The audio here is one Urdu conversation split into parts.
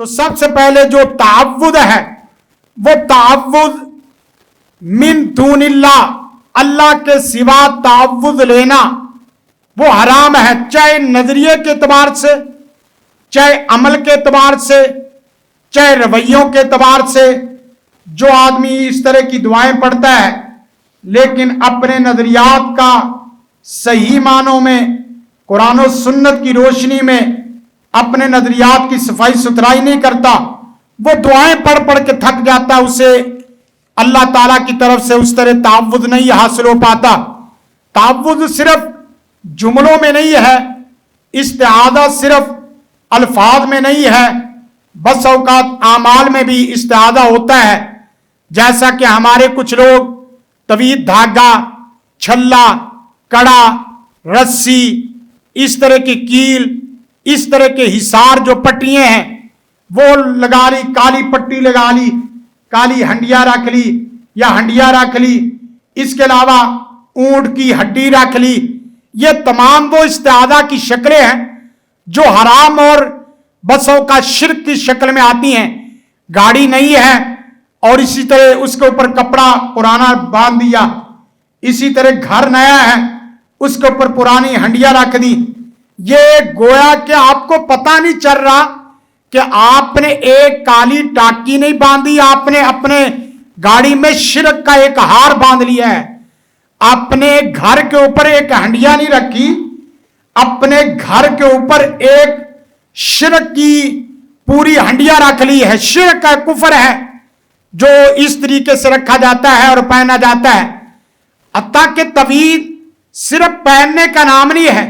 تو سب سے پہلے جو تعوذ ہے وہ تعوذ من دون اللہ، اللہ کے سوا تعوذ لینا وہ حرام ہے، چاہے نظریے کے اعتبار سے، چاہے عمل کے اعتبار سے، چاہے رویوں کے اعتبار سے۔ جو آدمی اس طرح کی دعائیں پڑھتا ہے لیکن اپنے نظریات کا صحیح معنوں میں قرآن و سنت کی روشنی میں اپنے نظریات کی صفائی ستھرائی نہیں کرتا، وہ دعائیں پڑھ پڑھ کے تھک جاتا، اسے اللہ تعالیٰ کی طرف سے اس طرح تعوذ نہیں حاصل ہو پاتا۔ تعوذ صرف جملوں میں نہیں ہے، استعاذہ صرف الفاظ میں نہیں ہے، بس اوقات اعمال میں بھی استعاذہ ہوتا ہے۔ جیسا کہ ہمارے کچھ لوگ طویل دھاگا، چھلا، کڑا، رسی، اس طرح کی کیل، اس طرح کے حصار جو پٹیاں ہیں وہ لگا لی، کالی پٹی لگا لی، کالی ہنڈیا رکھ لی یا ہنڈیا رکھ لی، اس کے علاوہ اونٹ کی ہڈی رکھ لی۔ یہ تمام وہ استعاذہ کی شکلیں ہیں جو حرام اور بسوں کا شرک کی شکل میں آتی ہیں۔ گاڑی نہیں ہے اور اسی طرح اس کے اوپر کپڑا پرانا باندھ دیا، اسی طرح گھر نیا ہے اس کے اوپر پرانی ہنڈیا رکھ دی۔ یہ گویا کہ آپ کو پتہ نہیں چل رہا کہ آپ نے ایک کالی ٹاکی نہیں باندھی، آپ نے اپنے گاڑی میں شرک کا ایک ہار باندھ لیا ہے۔ اپنے گھر کے اوپر ایک ہنڈیا نہیں رکھی، اپنے گھر کے اوپر ایک شرک کی پوری ہنڈیا رکھ لی ہے۔ شرک کا کفر ہے جو اس طریقے سے رکھا جاتا ہے اور پہنا جاتا ہے۔ حتیٰ کہ طویل صرف پہننے کا نام نہیں ہے،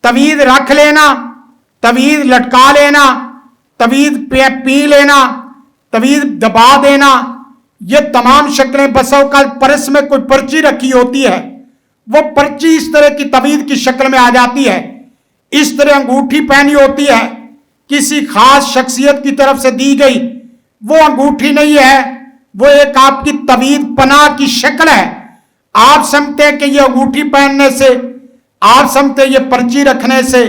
طویل رکھ لینا، طویل لٹکا لینا، طویل پی لینا، طویل دبا دینا، یہ تمام شکلیں بسوں کا پرس میں کوئی پرچی رکھی ہوتی ہے، وہ پرچی اس طرح کی طویل کی شکل میں آ جاتی ہے۔ اس طرح انگوٹھی پہنی ہوتی ہے، کسی خاص شخصیت کی طرف سے دی گئی، وہ انگوٹھی نہیں ہے، وہ ایک آپ کی طویل پناہ کی شکل ہے۔ آپ سمجھتے ہیں کہ یہ انگوٹھی پہننے سے، آپ سمجھتے ہیں یہ پرچی رکھنے سے،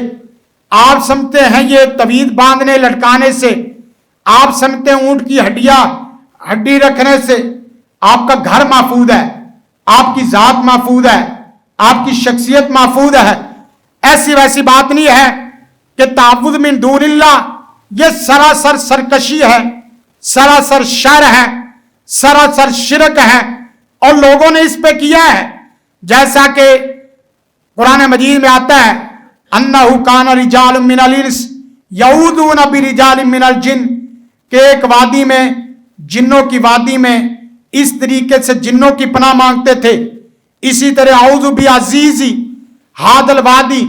آپ سمجھتے ہیں یہ طویل باندھنے لٹکانے سے، آپ سمجھتے ہیں اونٹ کی ہڈی رکھنے سے آپ کا گھر محفوظ ہے، آپ کی ذات محفوظ ہے، آپ کی شخصیت محفوظ ہے۔ ایسی ویسی بات نہیں ہے کہ تعوذ من دون اللہ یہ سراسر سرکشی ہے، سراسر شر ہے، سراسر شرک ہے، اور لوگوں نے اس پہ کیا ہے۔ جیسا کہ قرآن مجید میں آتا ہے انہ کان رجال من الانس یعوذون برجال من الجن، کہ ایک وادی میں، جنوں کی وادی میں اس طریقے سے جنوں کی پناہ مانگتے تھے۔ اسی طرح اعوذ بعزیزی ھذا الوادی،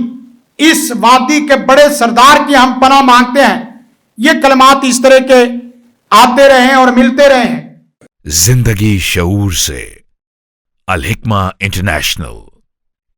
اس وادی کے بڑے سردار کی ہم پناہ مانگتے ہیں۔ یہ کلمات اس طرح کے آتے رہے اور ملتے رہے ہیں۔ زندگی شعور سے، الحکمہ انٹرنیشنل۔